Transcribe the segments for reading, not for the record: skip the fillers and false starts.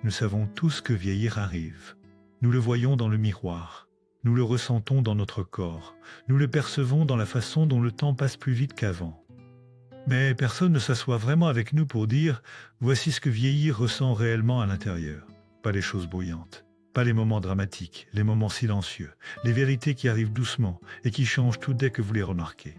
Nous savons tous que vieillir arrive. Nous le voyons dans le miroir. Nous le ressentons dans notre corps. Nous le percevons dans la façon dont le temps passe plus vite qu'avant. Mais personne ne s'assoit vraiment avec nous pour dire « voici ce que vieillir ressent réellement à l'intérieur ». Pas les choses bruyantes, pas les moments dramatiques, les moments silencieux, les vérités qui arrivent doucement et qui changent tout dès que vous les remarquez.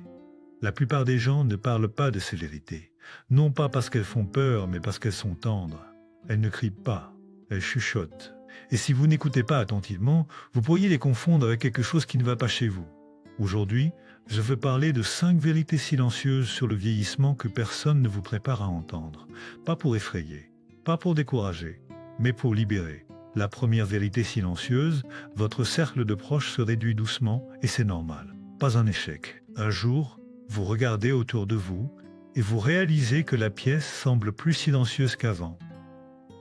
La plupart des gens ne parlent pas de ces vérités, non pas parce qu'elles font peur, mais parce qu'elles sont tendres. Elles ne crient pas, elles chuchotent. Et si vous n'écoutez pas attentivement, vous pourriez les confondre avec quelque chose qui ne va pas chez vous. Aujourd'hui, je veux parler de 5 vérités silencieuses sur le vieillissement que personne ne vous prépare à entendre. Pas pour effrayer, pas pour décourager, mais pour libérer. La première vérité silencieuse, votre cercle de proches se réduit doucement et c'est normal. Pas un échec. Un jour, vous regardez autour de vous et vous réalisez que la pièce semble plus silencieuse qu'avant.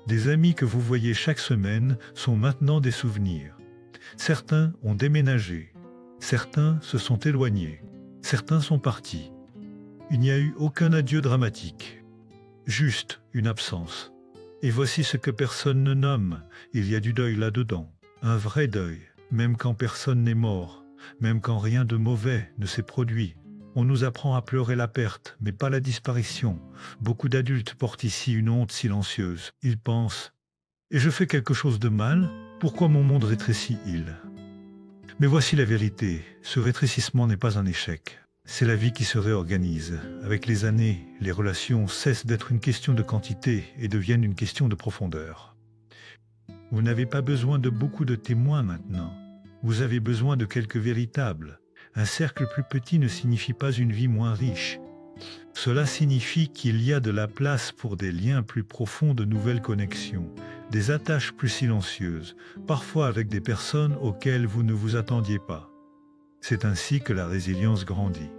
Des amis que vous voyez chaque semaine sont maintenant des souvenirs. Certains ont déménagé, certains se sont éloignés, certains sont partis. Il n'y a eu aucun adieu dramatique, juste une absence. Et voici ce que personne ne nomme, il y a du deuil là-dedans, un vrai deuil, même quand personne n'est mort, même quand rien de mauvais ne s'est produit. On nous apprend à pleurer la perte, mais pas la disparition. Beaucoup d'adultes portent ici une honte silencieuse. Ils pensent « Et je fais quelque chose de mal? Pourquoi mon monde rétrécit-il » Mais voici la vérité, ce rétrécissement n'est pas un échec. C'est la vie qui se réorganise. Avec les années, les relations cessent d'être une question de quantité et deviennent une question de profondeur. Vous n'avez pas besoin de beaucoup de témoins maintenant. Vous avez besoin de quelques véritables. Un cercle plus petit ne signifie pas une vie moins riche. Cela signifie qu'il y a de la place pour des liens plus profonds, de nouvelles connexions, des attaches plus silencieuses, parfois avec des personnes auxquelles vous ne vous attendiez pas. C'est ainsi que la résilience grandit.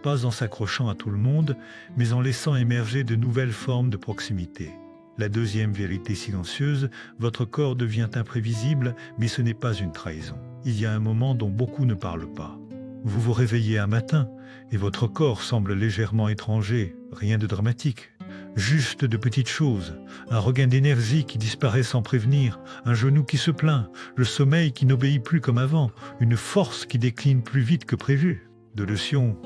Pas en s'accrochant à tout le monde, mais en laissant émerger de nouvelles formes de proximité. La deuxième vérité silencieuse, votre corps devient imprévisible, mais ce n'est pas une trahison. Il y a un moment dont beaucoup ne parlent pas. Vous vous réveillez un matin et votre corps semble légèrement étranger, rien de dramatique. Juste de petites choses, un regain d'énergie qui disparaît sans prévenir, un genou qui se plaint, le sommeil qui n'obéit plus comme avant, une force qui décline plus vite que prévu. De lotion,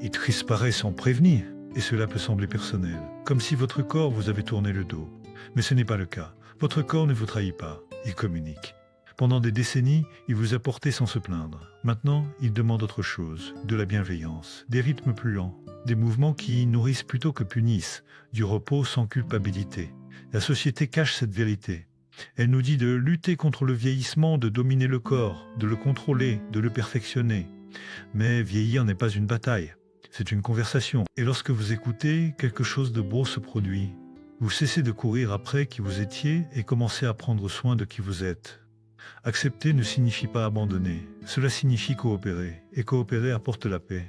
il disparaît sans prévenir, et cela peut sembler personnel, comme si votre corps vous avait tourné le dos. Mais ce n'est pas le cas, votre corps ne vous trahit pas, il communique. Pendant des décennies, il vous a porté sans se plaindre. Maintenant, il demande autre chose, de la bienveillance, des rythmes plus lents, des mouvements qui nourrissent plutôt que punissent, du repos sans culpabilité. La société cache cette vérité. Elle nous dit de lutter contre le vieillissement, de dominer le corps, de le contrôler, de le perfectionner. Mais vieillir n'est pas une bataille, c'est une conversation. Et lorsque vous écoutez, quelque chose de beau se produit. Vous cessez de courir après qui vous étiez et commencez à prendre soin de qui vous êtes. Accepter ne signifie pas abandonner, cela signifie coopérer, et coopérer apporte la paix.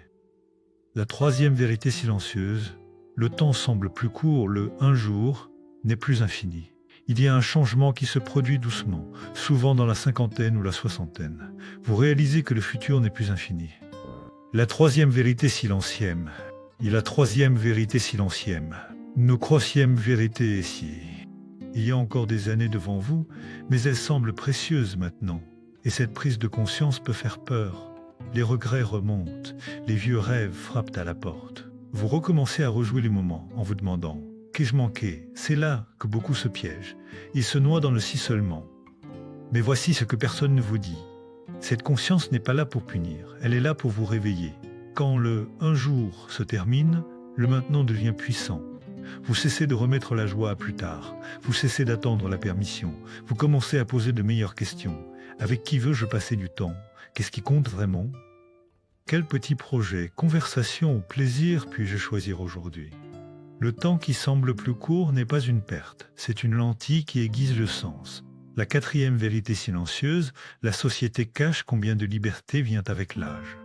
La troisième vérité silencieuse, le temps semble plus court, le un jour n'est plus infini. Il y a un changement qui se produit doucement, souvent dans la cinquantaine ou la soixantaine. Vous réalisez que le futur n'est plus infini. La troisième vérité silencième, nos croisième vérité ici. Il y a encore des années devant vous, mais elles semblent précieuses maintenant. Et cette prise de conscience peut faire peur. Les regrets remontent, les vieux rêves frappent à la porte. Vous recommencez à rejouer les moments en vous demandant « Qu'ai-je manqué ?» C'est là que beaucoup se piègent. Ils se noient dans le si seulement. Mais voici ce que personne ne vous dit. Cette conscience n'est pas là pour punir, elle est là pour vous réveiller. Quand le « un jour » se termine, le maintenant devient puissant. Vous cessez de remettre la joie à plus tard. Vous cessez d'attendre la permission. Vous commencez à poser de meilleures questions. Avec qui veux-je passer du temps? Qu'est-ce qui compte vraiment? Quel petit projet, conversation ou plaisir puis-je choisir aujourd'hui? Le temps qui semble plus court n'est pas une perte. C'est une lentille qui aiguise le sens. La quatrième vérité silencieuse, la société cache combien de liberté vient avec l'âge.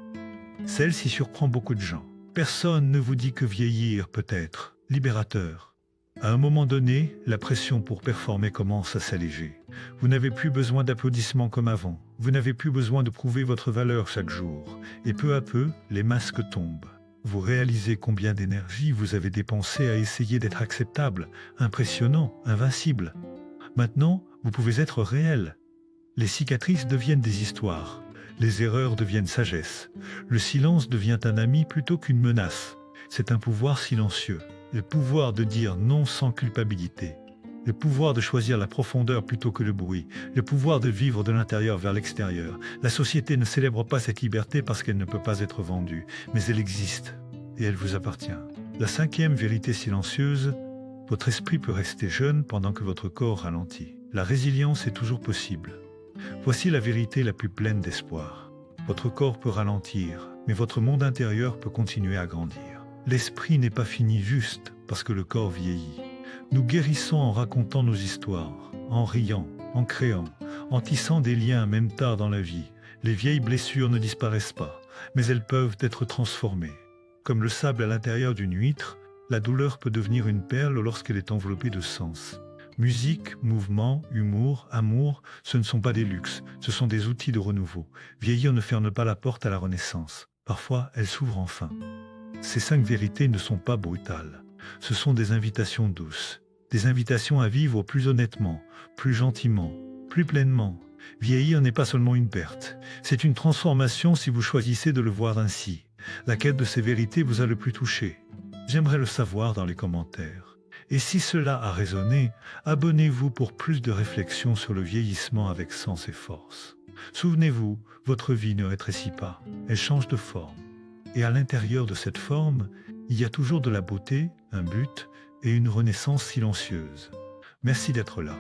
Celle-ci surprend beaucoup de gens. Personne ne vous dit que vieillir peut être libérateur. À un moment donné, la pression pour performer commence à s'alléger. Vous n'avez plus besoin d'applaudissements comme avant. Vous n'avez plus besoin de prouver votre valeur chaque jour. Et peu à peu, les masques tombent. Vous réalisez combien d'énergie vous avez dépensé à essayer d'être acceptable, impressionnant, invincible. Maintenant, vous pouvez être réel. Les cicatrices deviennent des histoires. Les erreurs deviennent sagesse. Le silence devient un ami plutôt qu'une menace. C'est un pouvoir silencieux. Le pouvoir de dire non sans culpabilité. Le pouvoir de choisir la profondeur plutôt que le bruit. Le pouvoir de vivre de l'intérieur vers l'extérieur. La société ne célèbre pas cette liberté parce qu'elle ne peut pas être vendue, mais elle existe et elle vous appartient. La cinquième vérité silencieuse, votre esprit peut rester jeune pendant que votre corps ralentit. La résilience est toujours possible. Voici la vérité la plus pleine d'espoir. Votre corps peut ralentir, mais votre monde intérieur peut continuer à grandir. L'esprit n'est pas fini juste parce que le corps vieillit. Nous guérissons en racontant nos histoires, en riant, en créant, en tissant des liens même tard dans la vie. Les vieilles blessures ne disparaissent pas, mais elles peuvent être transformées. Comme le sable à l'intérieur d'une huître, la douleur peut devenir une perle lorsqu'elle est enveloppée de sens. Musique, mouvement, humour, amour, ce ne sont pas des luxes, ce sont des outils de renouveau. Vieillir ne ferme pas la porte à la renaissance. Parfois, elle s'ouvre enfin. Ces 5 vérités ne sont pas brutales. Ce sont des invitations douces. Des invitations à vivre plus honnêtement, plus gentiment, plus pleinement. Vieillir n'est pas seulement une perte. C'est une transformation si vous choisissez de le voir ainsi. Laquelle de ces vérités vous a le plus touché? J'aimerais le savoir dans les commentaires. Et si cela a résonné, abonnez-vous pour plus de réflexions sur le vieillissement avec sens et force. Souvenez-vous, votre vie ne rétrécit pas, elle change de forme. Et à l'intérieur de cette forme, il y a toujours de la beauté, un but et une renaissance silencieuse. Merci d'être là.